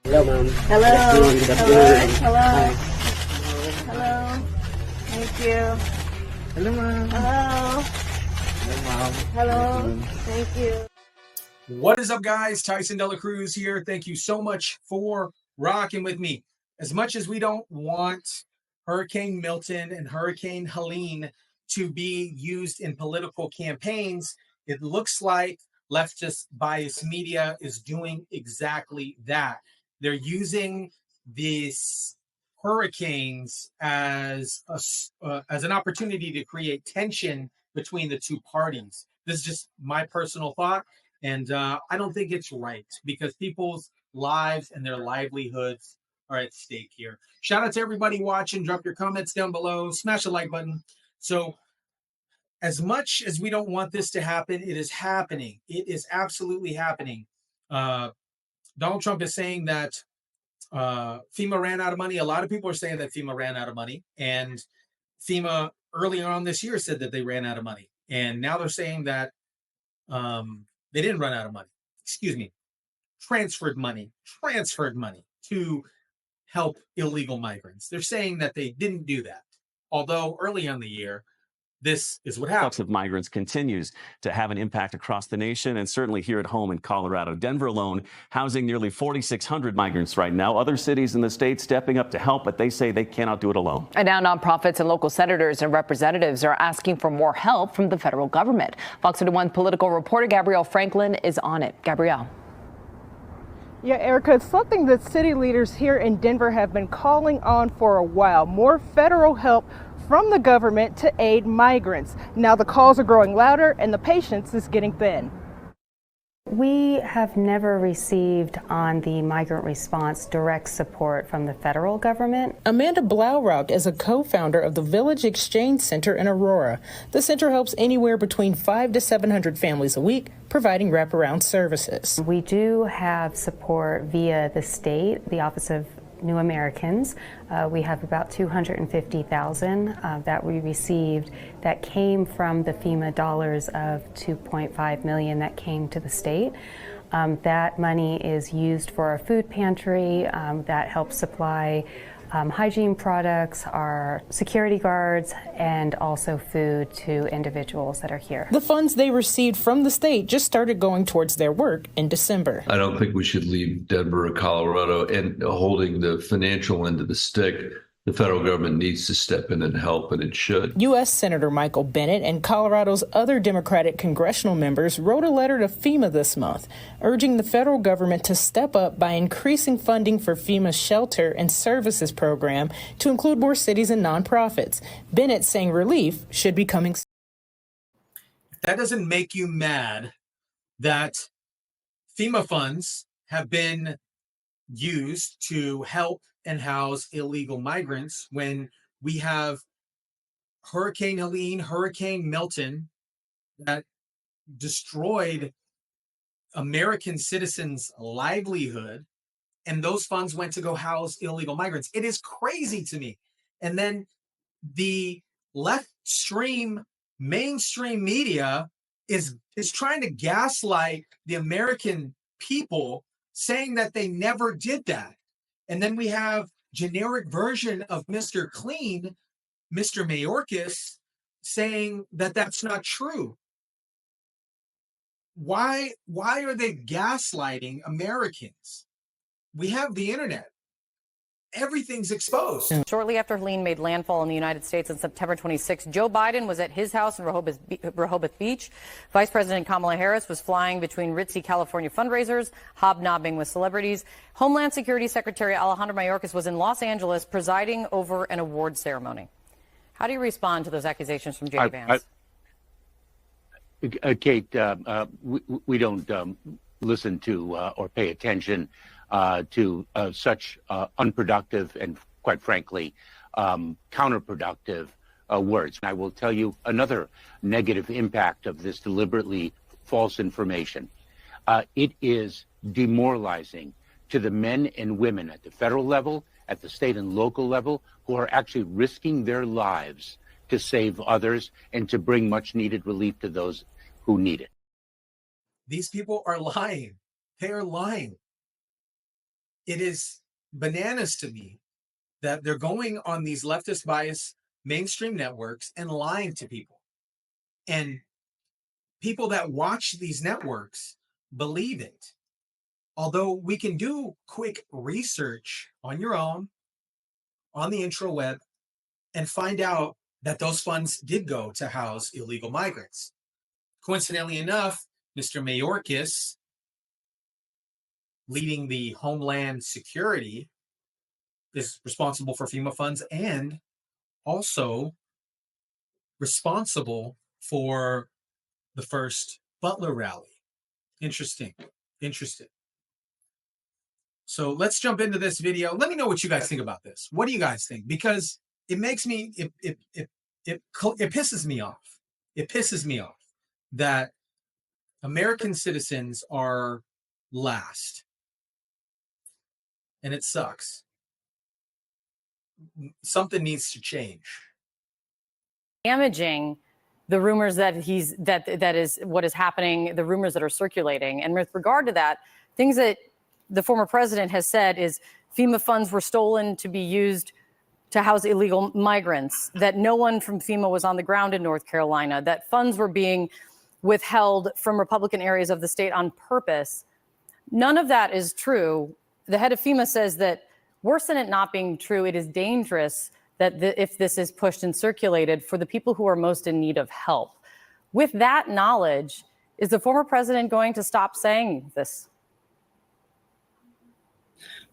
Hello, ma'am. Hello. Good afternoon. Hello. Hi. Hello. Thank you. Hello, ma'am. Hello. Hello, ma'am. Hello. Good afternoon. Thank you. What is up, guys? Tyson Dela Cruz here. Thank you so much for rocking with me. As much as we don't want Hurricane Milton and Hurricane Helene to be used in political campaigns, it looks like leftist bias media is doing exactly that. They're using these hurricanes as an opportunity to create tension between the two parties. This is just my personal thought. And I don't think it's right because people's lives and their livelihoods are at stake here. Shout out to everybody watching. Drop your comments down below. Smash the like button. So as much as we don't want this to happen, it is happening. It is absolutely happening. Donald Trump is saying that FEMA ran out of money. A lot of people are saying that FEMA ran out of money. And FEMA earlier on this year said that they ran out of money. And now they're saying that they didn't run out of money. Excuse me. Transferred money to help illegal migrants. They're saying that they didn't do that. Although early in the year, this is what happened. Influx of migrants continues to have an impact across the nation and certainly here at home in Colorado. Denver alone housing nearly 4,600 migrants right now. Other cities in the state stepping up to help, but they say they cannot do it alone. And now nonprofits and local senators and representatives are asking for more help from the federal government. Fox 31 political reporter Gabrielle Franklin is on it. Gabrielle. Yeah, Erica, it's something that city leaders here in Denver have been calling on for a while. More federal help from the government to aid migrants. Now the calls are growing louder and the patience is getting thin. We have never received on the migrant response direct support from the federal government. Amanda Blaurock is a co-founder of the Village Exchange Center in Aurora. The center helps anywhere between 500 to 700 families a week, providing wraparound services. We do have support via the state, the Office of New Americans. We have about 250,000 that we received that came from the FEMA dollars of 2.5 million that came to the state. That money is used for our food pantry that helps supply hygiene products, our security guards, and also food to individuals that are here. The funds they received from the state just started going towards their work in December. I don't think we should leave Denver or Colorado and holding the financial end of the stick. The federal government needs to step in and help, and it should. U.S. Senator Michael Bennet and Colorado's other Democratic congressional members wrote a letter to FEMA this month, urging the federal government to step up by increasing funding for FEMA's shelter and services program to include more cities and nonprofits. Bennet saying relief should be coming. If that doesn't make you mad that FEMA funds have been used to help and house illegal migrants when we have Hurricane Helene, Hurricane Milton that destroyed American citizens' livelihood, and those funds went to go house illegal migrants. It is crazy to me. And then the mainstream media is trying to gaslight the American people, saying that they never did that. And then we have generic version of Mr. Clean, Mr. Mayorkas, saying that that's not true. Why are they gaslighting Americans? We have the internet. Everything's exposed. Shortly after Helene made landfall in the United States on September 26, Joe Biden was at his house in Rehoboth Beach. Vice President Kamala Harris was flying between ritzy California fundraisers, hobnobbing with celebrities. Homeland Security Secretary Alejandro Mayorkas was in Los Angeles presiding over an award ceremony. How do you respond to those accusations from J.D. Vance? Kate, we don't listen to or pay attention to such unproductive and, quite frankly, counterproductive words. And I will tell you another negative impact of this deliberately false information. It is demoralizing to the men and women at the federal level, at the state and local level, who are actually risking their lives to save others and to bring much needed relief to those who need it. These people are lying. They are lying. it is bananas to me that they're going on these leftist bias mainstream networks and lying to people. And people that watch these networks believe it. Although we can do quick research on your own, on the intraweb, and find out that those funds did go to house illegal migrants. Coincidentally enough, Mr. Mayorkas, leading the Homeland Security, is responsible for FEMA funds and also responsible for the first Butler rally. Interesting. So let's jump into this video. Let me know what you guys think about this. What do you guys think? Because it makes me, it pisses me off. It pisses me off that American citizens are last. And it sucks. Something needs to change. Damaging the rumors that that is what is happening, the rumors that are circulating. And with regard to that, things that the former president has said is FEMA funds were stolen to be used to house illegal migrants, that no one from FEMA was on the ground in North Carolina, that funds were being withheld from Republican areas of the state on purpose. None of that is true. The head of FEMA says that worse than it not being true, it is dangerous that if this is pushed and circulated for the people who are most in need of help. With that knowledge, is the former president going to stop saying this?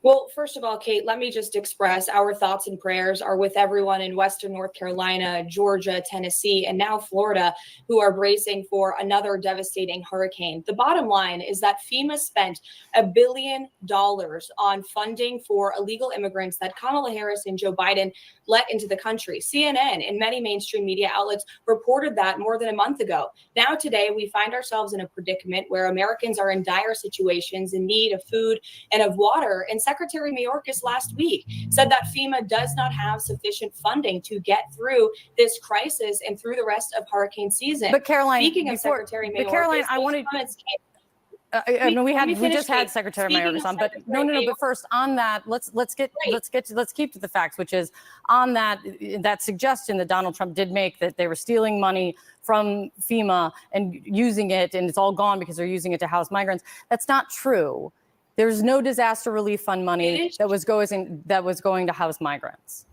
Well, first of all, Kate, let me just express our thoughts and prayers are with everyone in Western North Carolina, Georgia, Tennessee, and now Florida, who are bracing for another devastating hurricane. The bottom line is that FEMA spent $1 billion on funding for illegal immigrants that Kamala Harris and Joe Biden let into the country. CNN and many mainstream media outlets reported that more than a month ago. Now, today, we find ourselves in a predicament where Americans are in dire situations in need of food and of water. And Secretary Mayorkas last week said that FEMA does not have sufficient funding to get through this crisis and through the rest of hurricane season. But Caroline, speaking of Secretary Mayorkas, Caroline, I wanted. We just had Secretary Mayorkas on, but no. But first, on that, let's keep to the facts, which is on that suggestion that Donald Trump did make that they were stealing money from FEMA and using it, and it's all gone because they're using it to house migrants. That's not true. There's no disaster relief fund money that was going to house migrants.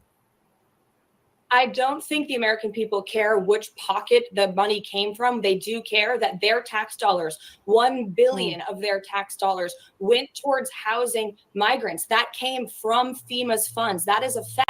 I don't think the American people care which pocket the money came from. They do care that their tax dollars, $1 billion of their tax dollars, went towards housing migrants. That came from FEMA's funds. That is a fact.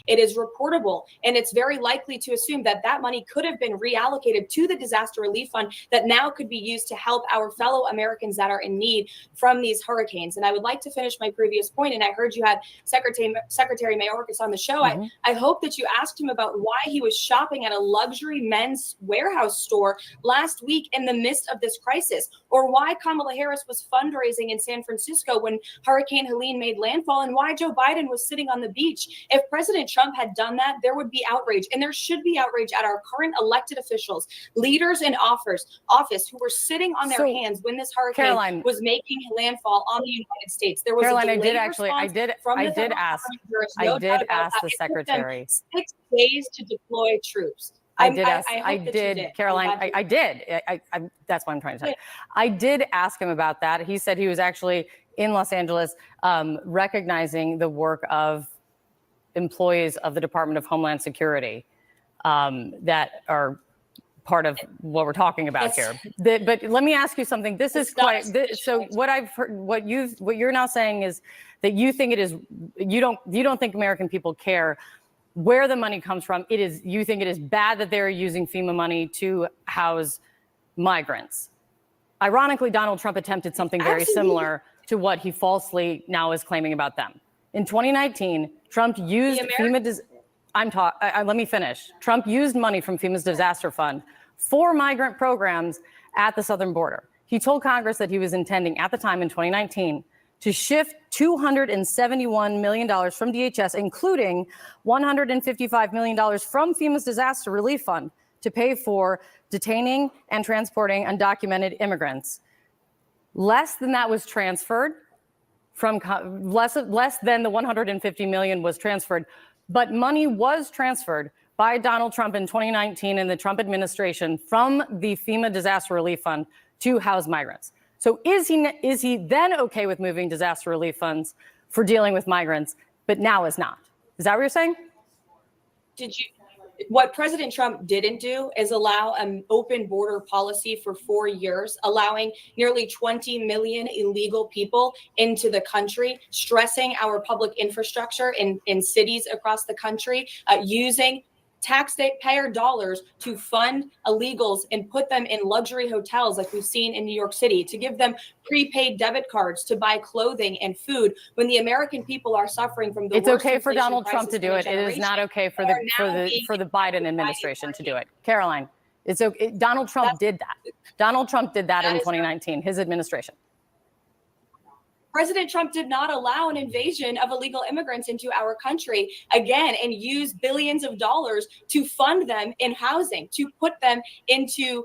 It is reportable, and it's very likely to assume that that money could have been reallocated to the disaster relief fund that now could be used to help our fellow Americans that are in need from these hurricanes. And I would like to finish my previous point, and I heard you had Secretary Mayorkas on the show. I hope that you asked him about why he was shopping at a luxury men's warehouse store last week in the midst of this crisis, or why Kamala Harris was fundraising in San Francisco when Hurricane Helene made landfall, and why Joe Biden was sitting on the beach. If President Trump had done that, there would be outrage, and there should be outrage at our current elected officials, leaders in office who were sitting on their hands when this hurricane was making landfall on the United States. There was Caroline, a delayed I response did ask the secretary. 6 days to deploy troops. Caroline, I did. That's what I'm trying to say. I did ask him about that. He said he was actually in Los Angeles recognizing the work of employees of the Department of Homeland Security that are part of what we're talking about here. But let me ask you something. This is quite so. What I've heard, what you're now saying is that you think it is. You don't think American people care where the money comes from. You think it is bad that they're using FEMA money to house migrants. Ironically, Donald Trump attempted something very similar to what he falsely now is claiming about them. In 2019, Trump used FEMA. Let me finish. Trump used money from FEMA's disaster fund for migrant programs at the southern border. He told Congress that he was intending at the time in 2019 to shift $271 million from DHS, including $155 million from FEMA's disaster relief fund, to pay for detaining and transporting undocumented immigrants. Less than that was transferred from less than the 150 million was transferred, but money was transferred by Donald Trump in 2019 and the Trump administration from the FEMA disaster relief fund to house migrants. So is he then okay with moving disaster relief funds for dealing with migrants, but now is not? Is that what you're saying? What President Trump didn't do is allow an open border policy for 4 years, allowing nearly 20 million illegal people into the country, stressing our public infrastructure in cities across the country, using taxpayer dollars to fund illegals and put them in luxury hotels like we've seen in New York City, to give them prepaid debit cards to buy clothing and food when the American people are suffering from the It's worst okay for inflation Donald Trump crisis to do in a it. It is not generation. okay for They are now the Biden administration to do it. Caroline, it's okay. Donald Trump did that. Donald Trump did that in 2019, his administration. President Trump did not allow an invasion of illegal immigrants into our country again and use billions of dollars to fund them in housing, to put them into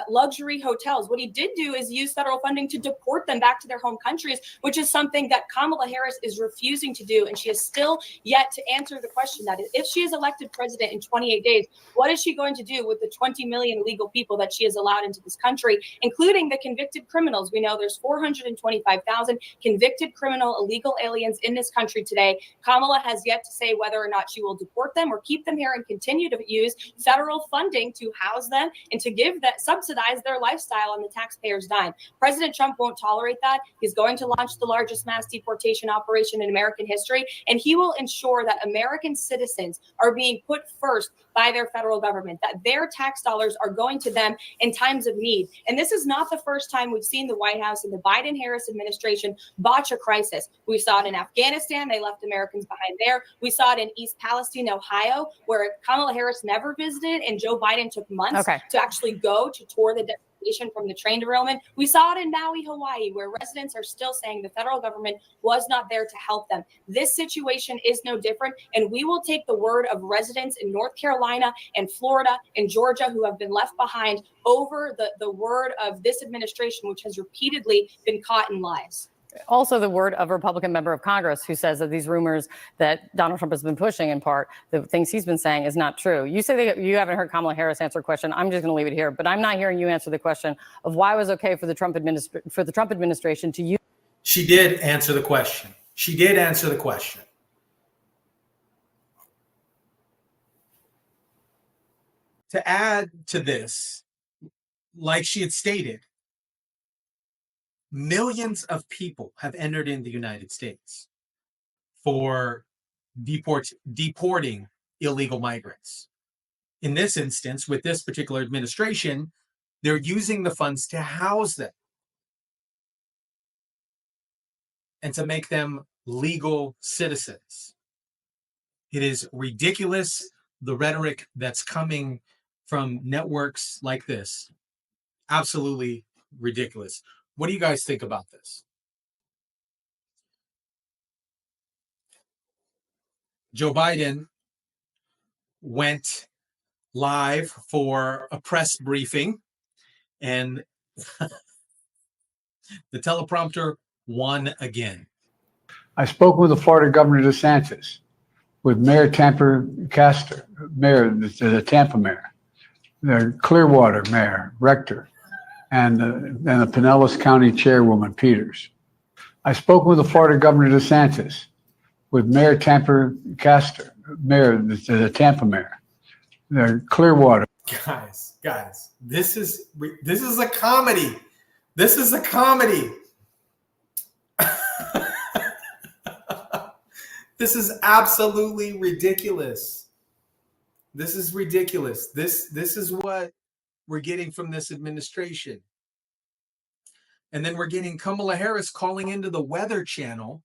luxury hotels. What he did do is use federal funding to deport them back to their home countries, which is something that Kamala Harris is refusing to do. And she has still yet to answer the question that if she is elected president in 28 days, what is she going to do with the 20 million illegal people that she has allowed into this country, including the convicted criminals? We know there's 425,000 convicted criminal illegal aliens in this country today. Kamala has yet to say whether or not she will deport them or keep them here and continue to use federal funding to house them and to give that, subsidize their lifestyle on the taxpayer's dime. President Trump won't tolerate that. He's going to launch the largest mass deportation operation in American history, and he will ensure that American citizens are being put first by their federal government, that their tax dollars are going to them in times of need. And this is not the first time we've seen the White House and the Biden-Harris administration botch a crisis. We saw it in Afghanistan. They left Americans behind there. We saw it in East Palestine, Ohio, where Kamala Harris never visited and Joe Biden took months to actually go to tour the devastation from the train derailment. We saw it in Maui, Hawaii, where residents are still saying the federal government was not there to help them. This situation is no different, and we will take the word of residents in North Carolina and Florida and Georgia who have been left behind over the word of this administration, which has repeatedly been caught in lies. Also, the word of a Republican member of Congress who says that these rumors that Donald Trump has been pushing, in part, the things he's been saying is not true. You say that you haven't heard Kamala Harris answer a question. I'm just going to leave it here. But I'm not hearing you answer the question of why it was okay for the Trump administration to use. She did answer the question. She did answer the question. To add to this, like she had stated, millions of people have entered in the United States for deporting illegal migrants. In this instance, with this particular administration, they're using the funds to house them and to make them legal citizens. It is ridiculous, the rhetoric that's coming from networks like this. Absolutely ridiculous. What do you guys think about this? Joe Biden went live for a press briefing, and the teleprompter won again. I spoke with the Florida Governor DeSantis, with Mayor Castor, the Tampa mayor, the Clearwater mayor, Rector, and the Pinellas County Chairwoman Peters. I spoke with the Florida Governor DeSantis, with Mayor Castor, the Tampa mayor, the Clearwater. Guys, this is a comedy. This is a comedy. This is absolutely ridiculous. This is ridiculous. This is what we're getting from this administration. And then we're getting Kamala Harris calling into the Weather Channel,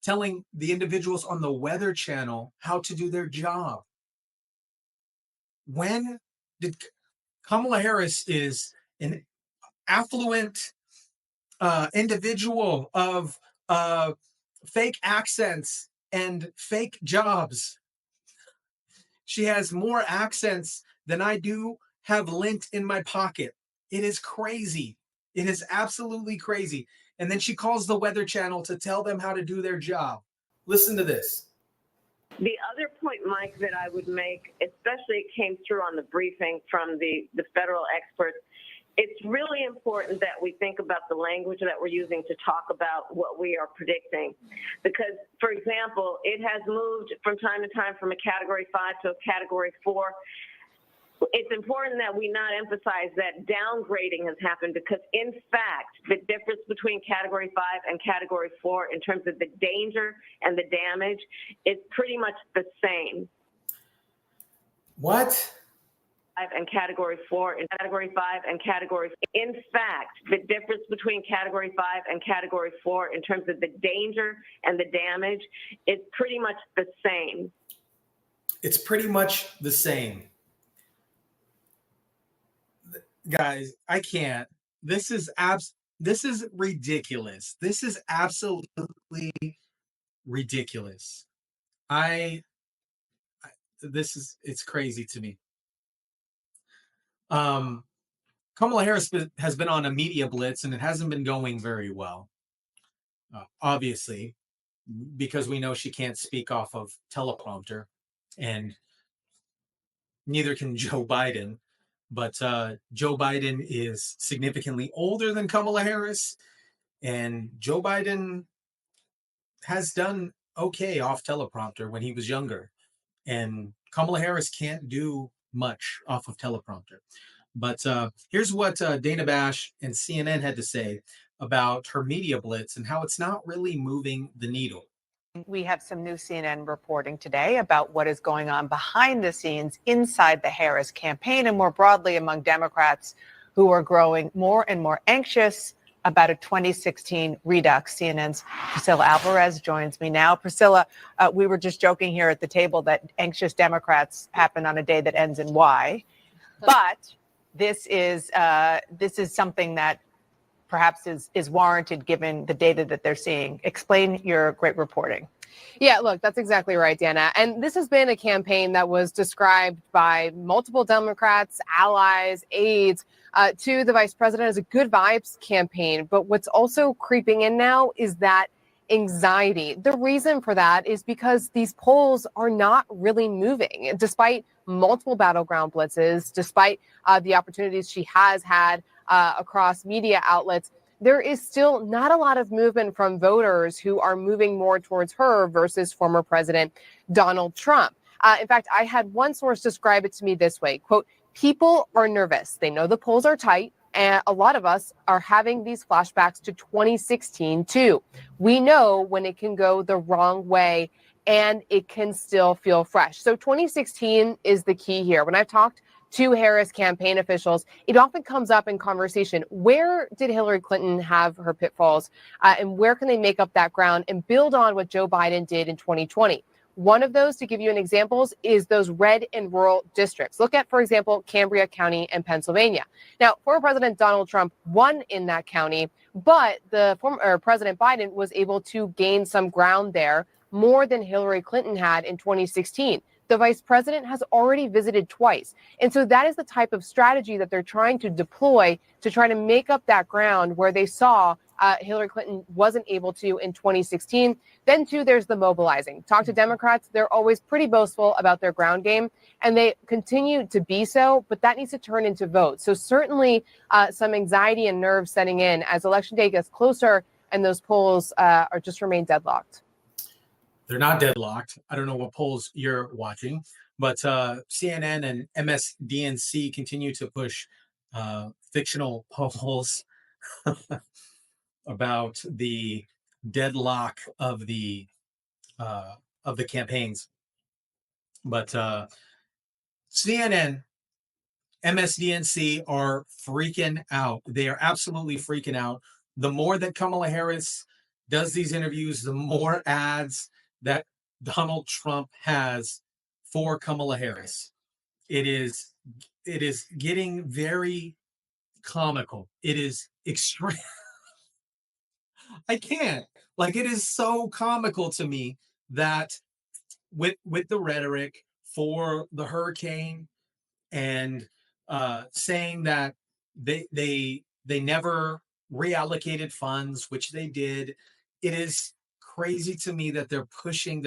telling the individuals on the Weather Channel how to do their job. When did Kamala Harris is an affluent individual of fake accents and fake jobs. She has more accents than I do have lint in my pocket. It is crazy. It is absolutely crazy. and then she calls the Weather Channel to tell them how to do their job. Listen to this. The other point, Mike, that I would make, especially it came through on the briefing from the federal experts, it's really important that we think about the language that we're using to talk about what we are predicting. Because, for example, it has moved from time to time from a Category 5 to a Category 4. It's important that we not emphasize that downgrading has happened because, in fact, the difference between Category 5 and Category 4 in terms of the danger and the damage is pretty much the same. What? And Category 4 and Category 5 and Category. In fact, the difference between Category 5 and Category 4 in terms of the danger and the damage is pretty much the same. It's pretty much the same. Guys, I can't. This is ridiculous. This is absolutely ridiculous. It's crazy to me. Kamala Harris has been on a media blitz and it hasn't been going very well. Obviously, because we know she can't speak off of teleprompter, and neither can Joe Biden. But Joe Biden is significantly older than Kamala Harris, and Joe Biden has done okay off teleprompter when he was younger. And Kamala Harris can't do much off of teleprompter. But here's what Dana Bash and CNN had to say about her media blitz and how it's not really moving the needle. We have some new CNN reporting today about what is going on behind the scenes inside the Harris campaign and more broadly among Democrats who are growing more and more anxious about a 2016 redux. CNN's Priscilla Alvarez joins me now. Priscilla, we were just joking here at the table that anxious Democrats happen on a day that ends in Y, but this is something that perhaps is warranted given the data that they're seeing. Explain your great reporting. Yeah, look, that's exactly right, Dana. And this has been a campaign that was described by multiple Democrats, allies, aides to the vice president as a good vibes campaign. But what's also creeping in now is that anxiety. The reason for that is because these polls are not really moving, despite multiple battleground blitzes, despite the opportunities she has had across media outlets. There is still not a lot of movement from voters who are moving more towards her versus former President Donald Trump. In fact, I had one source describe it to me this way, quote, people are nervous. They know the polls are tight. And a lot of us are having these flashbacks to 2016, too. We know when it can go the wrong way and it can still feel fresh. So 2016 is the key here. When I've talked to Harris campaign officials, it often comes up in conversation. Where did Hillary Clinton have her pitfalls? And where can they make up that ground and build on what Joe Biden did in 2020? One of those, to give you an example, is those red and rural districts. Look at, for example, Cambria County in Pennsylvania. Now, former President Donald Trump won in that county, but the former President Biden was able to gain some ground there, more than Hillary Clinton had in 2016. The vice president has already visited twice. And so that is the type of strategy that they're trying to deploy to try to make up that ground where they saw Hillary Clinton wasn't able to in 2016. Then, too, there's the mobilizing. Talk to Democrats. They're always pretty boastful about their ground game, and they continue to be so, but that needs to turn into votes. So certainly some anxiety and nerves setting in as Election Day gets closer and those polls are just remain deadlocked. They're not deadlocked. I don't know what polls you're watching, but CNN and MSDNC continue to push fictional polls about the deadlock of the campaigns. But CNN, MSDNC are freaking out. They are absolutely freaking out. The more that Kamala Harris does these interviews, the more ads that Donald Trump has for Kamala Harris. It is getting very comical. It is extreme. I can't. Like, it is so comical to me that with the rhetoric for the hurricane and saying that they never reallocated funds, which they did. It is crazy to me that they're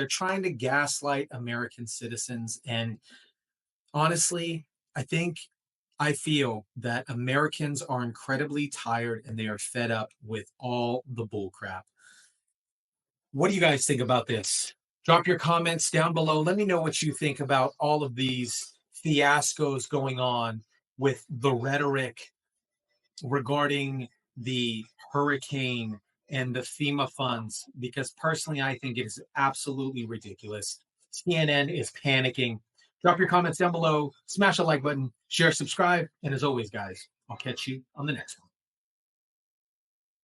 trying to gaslight American citizens. And honestly, I feel that Americans are incredibly tired and they are fed up with all the bullcrap. What do you guys think about this? Drop your comments down below. Let me know what you think about all of these fiascos going on with the rhetoric regarding the hurricane and the FEMA funds, because personally, I think it is absolutely ridiculous. CNN is panicking. Drop your comments down below, smash the like button, share, subscribe, and as always, guys, I'll catch you on the next one.